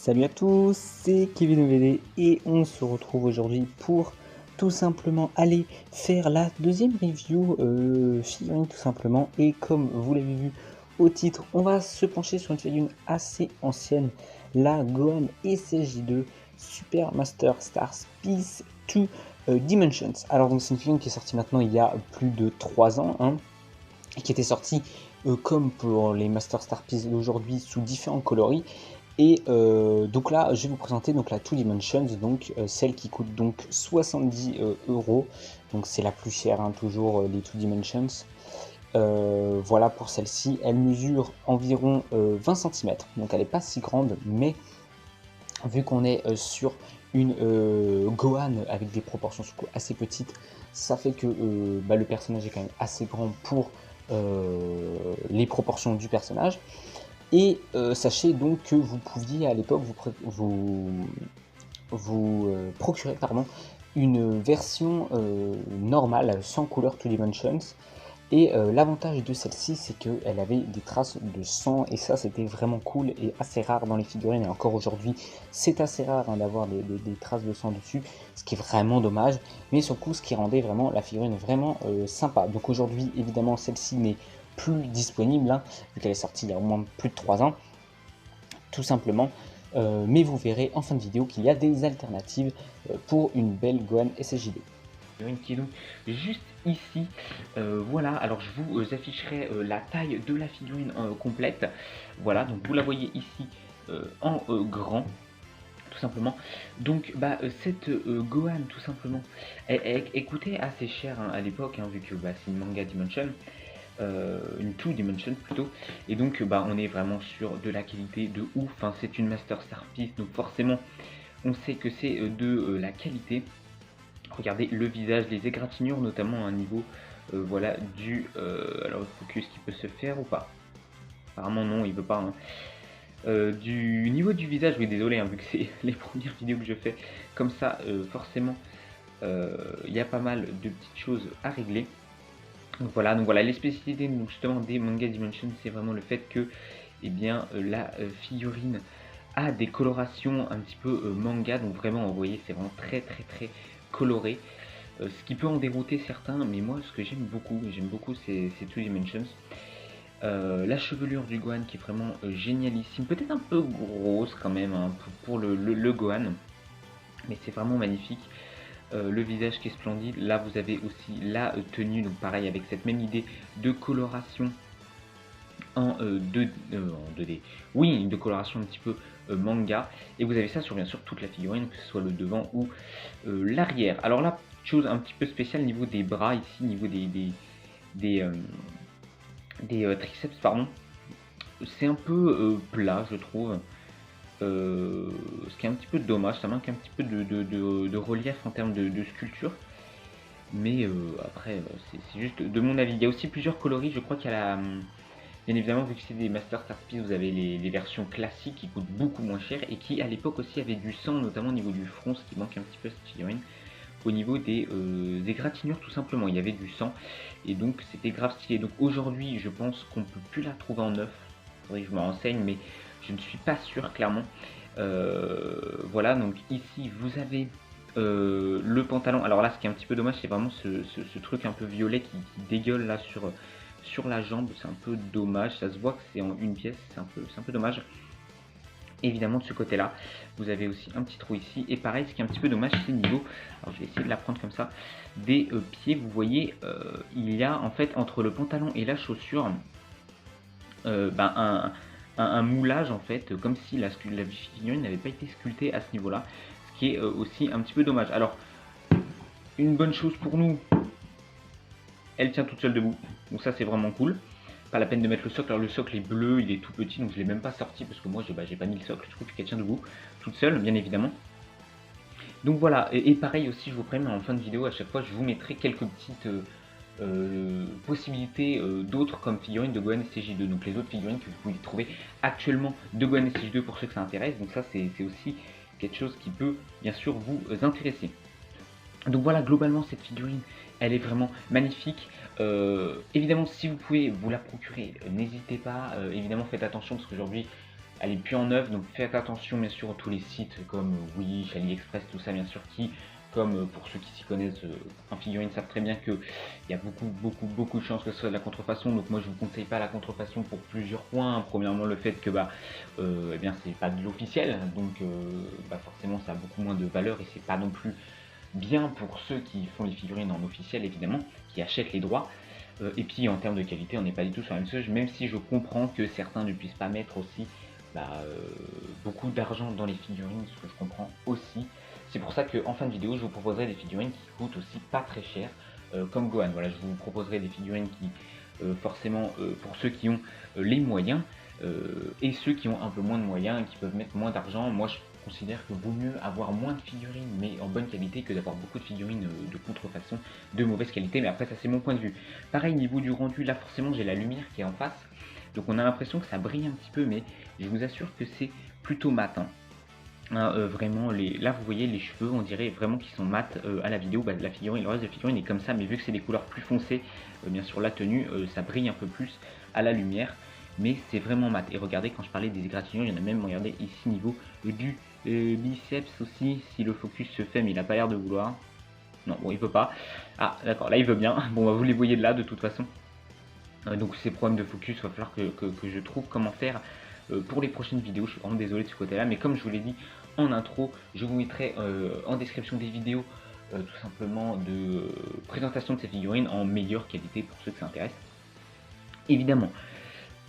Salut à tous, c'est Kevin OVD et on se retrouve aujourd'hui pour tout simplement aller faire la deuxième review figurine tout simplement. Et comme vous l'avez vu au titre, on va se pencher sur une figurine assez ancienne, la Gohan SSJ2 Super Master Star Piece 2 Dimensions. Alors donc c'est une figurine qui est sortie maintenant il y a plus de 3 ans hein, et qui était sortie comme pour les Master Star Piece d'aujourd'hui sous différents coloris. Et donc là, je vais vous présenter donc la 2 Dimensions, donc celle qui coûte donc 70 euros. Donc c'est la plus chère, hein, toujours les 2 Dimensions. Voilà pour celle-ci, elle mesure environ 20 cm, donc elle n'est pas si grande, mais vu qu'on est sur une Gohan avec des proportions assez petites, ça fait que le personnage est quand même assez grand pour les proportions du personnage. Et sachez donc que vous pouviez à l'époque vous procurer une version normale sans couleur 2 Dimensions. Et l'avantage de celle-ci, c'est qu'elle avait des traces de sang, et ça c'était vraiment cool et assez rare dans les figurines. Et encore aujourd'hui, c'est assez rare hein, d'avoir des traces de sang dessus, ce qui est vraiment dommage. Mais surtout, ce qui rendait vraiment la figurine vraiment sympa. Donc aujourd'hui, évidemment, celle-ci n'est plus disponible, hein, vu qu'elle est sortie il y a au moins plus de 3 ans, tout simplement. Mais vous verrez en fin de vidéo qu'il y a des alternatives pour une belle Gohan SSJ2. Qui est donc juste ici. Voilà, alors je vous afficherai la taille de la figurine complète. Voilà, donc vous la voyez ici en grand, tout simplement. Donc cette Gohan, tout simplement, elle coûtait assez cher hein, à l'époque, hein, vu que c'est une manga dimension. Une 2 dimension plutôt, et donc on est vraiment sur de la qualité de ouf, hein. C'est une Master Star Piece, donc forcément on sait que c'est de la qualité. Regardez le visage, les égratignures notamment à un niveau voilà du alors focus qui peut se faire ou pas, apparemment non, il veut pas hein. Du niveau du visage, oui désolé hein, vu que c'est les premières vidéos que je fais comme ça, forcément il y a pas mal de petites choses à régler. Donc voilà les spécificités donc, justement des manga dimension, c'est vraiment le fait que la figurine a des colorations un petit peu manga, donc vraiment vous voyez c'est vraiment très coloré, ce qui peut en dérouter certains, mais moi ce que j'aime beaucoup ces 2 dimensions. La chevelure du Gohan qui est vraiment génialissime, peut-être un peu grosse quand même hein, pour le Gohan, mais c'est vraiment magnifique. Le visage qui est splendide. Là vous avez aussi la tenue, donc pareil avec cette même idée de coloration en 2D, oui, de coloration un petit peu manga, et vous avez ça sur bien sûr toute la figurine, que ce soit le devant ou l'arrière. Alors là, chose un petit peu spéciale niveau des bras ici, niveau des triceps, pardon, c'est un peu plat je trouve, ce qui est un petit peu dommage, ça manque un petit peu de relief en termes de sculpture. Mais après, c'est juste de mon avis. Il y a aussi plusieurs coloris, je crois qu'il y a la... Bien évidemment, vu que c'est des Master Star Piece, vous avez les versions classiques qui coûtent beaucoup moins cher et qui à l'époque aussi avaient du sang, notamment au niveau du front, ce qui manque un petit peu à cette figurine. Au niveau des égratignures tout simplement, il y avait du sang et donc c'était grave stylé. Donc aujourd'hui, je pense qu'on peut plus la trouver en neuf. Faudrait que je me renseigne, mais je ne suis pas sûr clairement. Voilà, donc ici vous avez le pantalon. Alors là, ce qui est un petit peu dommage, c'est vraiment ce truc un peu violet qui dégueule là sur la jambe. C'est un peu dommage, ça se voit que c'est en une pièce, c'est un peu dommage. Évidemment de ce côté là vous avez aussi un petit trou ici, et pareil ce qui est un petit peu dommage c'est niveau, alors je vais essayer de la prendre comme ça, des pieds. Vous voyez il y a en fait entre le pantalon et la chaussure un moulage en fait, comme si la figurine n'avait pas été sculptée à ce niveau là, ce qui est aussi un petit peu dommage. Alors une bonne chose pour nous, elle tient toute seule debout, donc ça c'est vraiment cool. Pas la peine de mettre le socle. Alors le socle est bleu, il est tout petit, donc je l'ai même pas sorti parce que moi j'ai pas mis le socle. Je trouve qu'elle tient debout toute seule, bien évidemment. Donc voilà, et pareil aussi, je vous préviens en fin de vidéo, à chaque fois je vous mettrai quelques petites possibilités d'autres comme figurines de Gohan SSJ2. Donc les autres figurines que vous pouvez trouver actuellement de Gohan SSJ2 pour ceux que ça intéresse. Donc ça c'est aussi quelque chose qui peut bien sûr vous intéresser. Donc voilà, globalement cette figurine elle est vraiment magnifique. Évidemment si vous pouvez vous la procurer, n'hésitez pas, évidemment faites attention parce qu'aujourd'hui elle est plus en neuf, donc faites attention bien sûr à tous les sites comme Wish, AliExpress, tout ça bien sûr qui, comme pour ceux qui s'y connaissent en figurine, savent très bien qu'il y a beaucoup de chances que ce soit de la contrefaçon. Donc moi je vous conseille pas la contrefaçon pour plusieurs points. Premièrement le fait que eh bien c'est pas de l'officiel, donc forcément ça a beaucoup moins de valeur et c'est pas non plus bien pour ceux qui font les figurines en officiel évidemment, qui achètent les droits. Et puis en termes de qualité, on n'est pas du tout sur la même chose, même si je comprends que certains ne puissent pas mettre aussi beaucoup d'argent dans les figurines, ce que je comprends aussi. C'est pour ça qu'en fin de vidéo, je vous proposerai des figurines qui coûtent aussi pas très cher, comme Gohan. Voilà, je vous proposerai des figurines qui, forcément, pour ceux qui ont les moyens, et ceux qui ont un peu moins de moyens et qui peuvent mettre moins d'argent. Moi, je considère que vaut mieux avoir moins de figurines, mais en bonne qualité, que d'avoir beaucoup de figurines de contrefaçon, de mauvaise qualité. Mais après, ça c'est mon point de vue. Pareil, niveau du rendu, là forcément j'ai la lumière qui est en face. Donc on a l'impression que ça brille un petit peu, mais je vous assure que c'est plutôt mat. Vraiment, là vous voyez les cheveux, on dirait vraiment qu'ils sont mat à la vidéo. La figurine, le reste de la figurine est comme ça, mais vu que c'est des couleurs plus foncées, bien sûr la tenue, ça brille un peu plus à la lumière. Mais c'est vraiment mat. Et regardez, quand je parlais des égratignures, il y en a même, regardez ici, niveau du biceps aussi. Si le focus se fait, mais il n'a pas l'air de vouloir. Non, bon, il peut pas. Ah, d'accord, là il veut bien. Bon, vous les voyez de là, de toute façon. Donc ces problèmes de focus, il va falloir que je trouve comment faire pour les prochaines vidéos. Je suis vraiment désolé de ce côté-là, mais comme je vous l'ai dit en intro, je vous mettrai en description des vidéos tout simplement de présentation de ces figurines en meilleure qualité pour ceux que ça intéresse. Évidemment.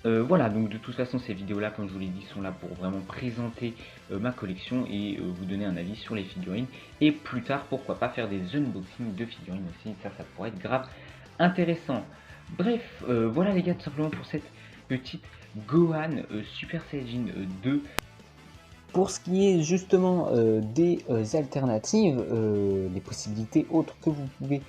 Voilà, donc de toute façon ces vidéos là, comme je vous l'ai dit, sont là pour vraiment présenter ma collection et vous donner un avis sur les figurines. Et plus tard, pourquoi pas faire des unboxings de figurines aussi, ça pourrait être grave intéressant. Bref, voilà les gars, tout simplement pour cette petite Gohan Super Saiyajin 2. Pour ce qui est justement des alternatives, des possibilités autres que vous pouvez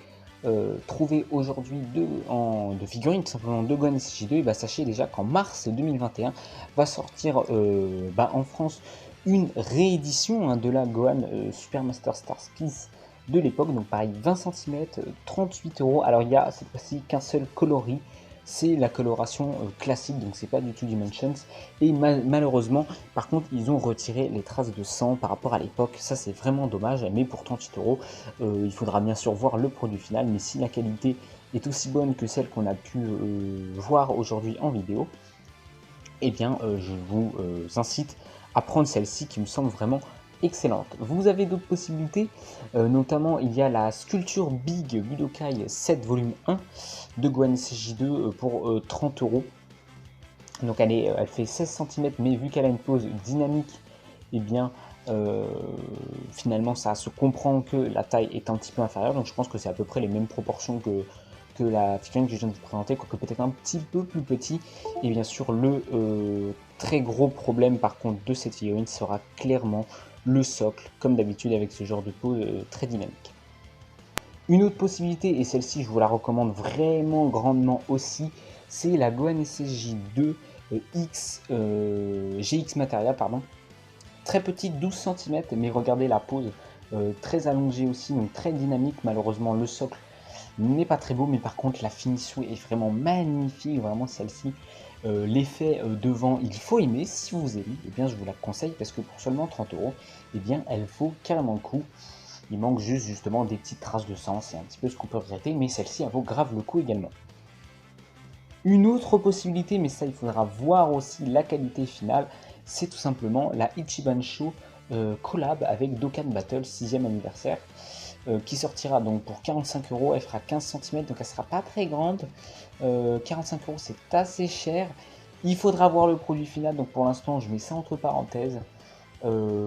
trouver aujourd'hui de figurines, tout simplement de Gohan SSJ2, et sachez déjà qu'en mars 2021 va sortir en France une réédition de la Gohan Super Master Star Piece de l'époque, donc pareil 20 cm, 38 €. Alors il y a cette fois-ci qu'un seul coloris, c'est la coloration classique, donc c'est pas du tout Dimensions, et malheureusement par contre ils ont retiré les traces de sang par rapport à l'époque. Ça c'est vraiment dommage, mais pour 38 €, il faudra bien sûr voir le produit final, mais si la qualité est aussi bonne que celle qu'on a pu voir aujourd'hui en vidéo, eh bien je vous incite à prendre celle-ci qui me semble vraiment excellente. Vous avez d'autres possibilités, notamment il y a la sculpture Big Budokai 7 volume 1 de Gohan SSJ2 pour 30 €. Donc elle fait 16 cm, mais vu qu'elle a une pose dynamique, et bien finalement ça se comprend que la taille est un petit peu inférieure, donc je pense que c'est à peu près les mêmes proportions que la figurine que je viens de vous présenter, quoique peut-être un petit peu plus petit. Et bien sûr le très gros problème par contre de cette figurine sera clairement le socle, comme d'habitude avec ce genre de pose très dynamique. Une autre possibilité, et celle-ci je vous la recommande vraiment grandement aussi, c'est la Gohan SSJ2 GX Materia, pardon. Très petite, 12 cm, mais regardez la pose très allongée aussi, donc très dynamique. Malheureusement le socle n'est pas très beau, mais par contre la finition est vraiment magnifique, vraiment celle-ci. L'effet devant, il faut aimer. Si vous aimez, eh bien je vous la conseille, parce que pour seulement 30 €, eh bien elle vaut carrément le coup. Il manque juste justement des petites traces de sang, c'est un petit peu ce qu'on peut regretter, mais celle-ci elle vaut grave le coup également. Une autre possibilité, mais ça il faudra voir aussi la qualité finale, c'est tout simplement la Ichiban Show collab avec Dokkan Battle 6e anniversaire, qui sortira donc pour 45 €. Elle fera 15 cm, donc elle sera pas très grande. 45 € c'est assez cher. Il faudra voir le produit final, donc pour l'instant je mets ça entre parenthèses.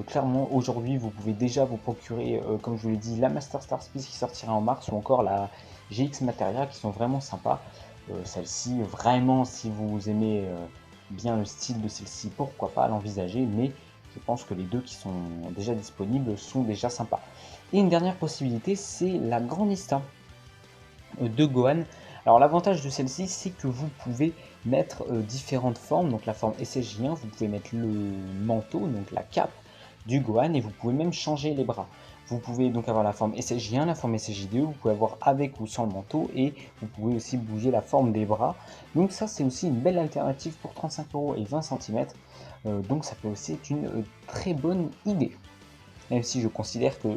Clairement aujourd'hui vous pouvez déjà vous procurer, comme je vous l'ai dit, la Master Star Piece qui sortira en mars, ou encore la GX Materia, qui sont vraiment sympas. Celle-ci vraiment, si vous aimez bien le style de celle-ci, pourquoi pas l'envisager, mais je pense que les deux qui sont déjà disponibles sont déjà sympas. Et une dernière possibilité, c'est la Grandista de Gohan. Alors l'avantage de celle-ci, c'est que vous pouvez mettre différentes formes, donc la forme SSJ1, vous pouvez mettre le manteau, donc la cape du Gohan, et vous pouvez même changer les bras. Vous pouvez donc avoir la forme SSJ1, la forme SSJ2, vous pouvez avoir avec ou sans le manteau, et vous pouvez aussi bouger la forme des bras. Donc ça c'est aussi une belle alternative pour 35 € et 20 cm. donc ça peut aussi être une très bonne idée. Même si je considère que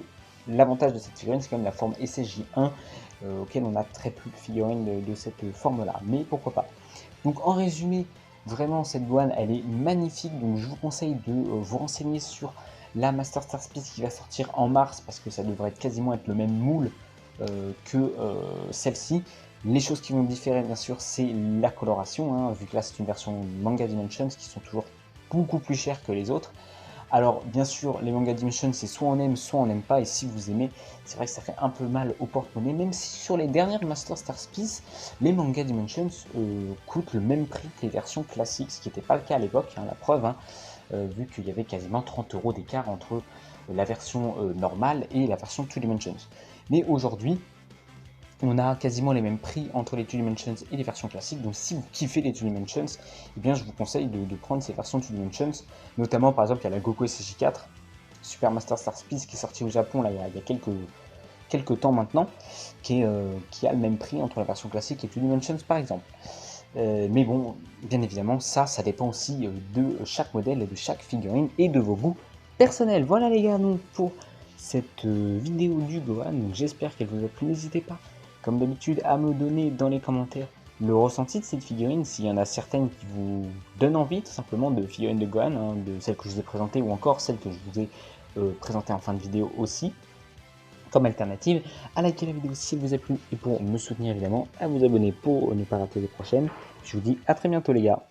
l'avantage de cette figurine, c'est quand même la forme SSJ1, auquel on a très peu de figurines de cette forme-là, mais pourquoi pas. Donc en résumé, vraiment cette Gohan, elle est magnifique, donc je vous conseille de vous renseigner sur la Master Star Piece qui va sortir en mars, parce que ça devrait quasiment être le même moule que celle-ci. Les choses qui vont différer, bien sûr, c'est la coloration, hein, vu que là c'est une version Manga Dimensions, qui sont toujours beaucoup plus chères que les autres. Alors, bien sûr, les Manga Dimensions, c'est soit on aime, soit on n'aime pas, et si vous aimez, c'est vrai que ça fait un peu mal au porte-monnaie, même si sur les dernières Master Star Piece, les Manga Dimensions coûtent le même prix que les versions classiques, ce qui n'était pas le cas à l'époque, hein, la preuve, hein, vu qu'il y avait quasiment 30 € d'écart entre la version normale et la version Two Dimensions. Mais aujourd'hui, on a quasiment les mêmes prix entre les Two Dimensions et les versions classiques, donc si vous kiffez les Two Dimensions, eh bien je vous conseille de prendre ces versions Two Dimensions, notamment par exemple il y a la Goku SSJ4, Super Master Star Piece qui est sorti au Japon là, il y a quelques temps maintenant, qui a le même prix entre la version classique et Two Dimensions par exemple. Mais bon, bien évidemment, ça dépend aussi de chaque modèle et de chaque figurine et de vos goûts personnels. Voilà les gars, donc pour cette vidéo du Gohan, donc j'espère qu'elle vous a plu, n'hésitez pas comme d'habitude à me donner dans les commentaires le ressenti de cette figurine, s'il y en a certaines qui vous donnent envie tout simplement de figurines de Gohan, hein, de celles que je vous ai présentées ou encore celles que je vous ai présentées en fin de vidéo aussi, comme alternative. À liker la vidéo si elle vous a plu et pour me soutenir évidemment, à vous abonner pour ne pas rater les prochaines. Je vous dis à très bientôt les gars.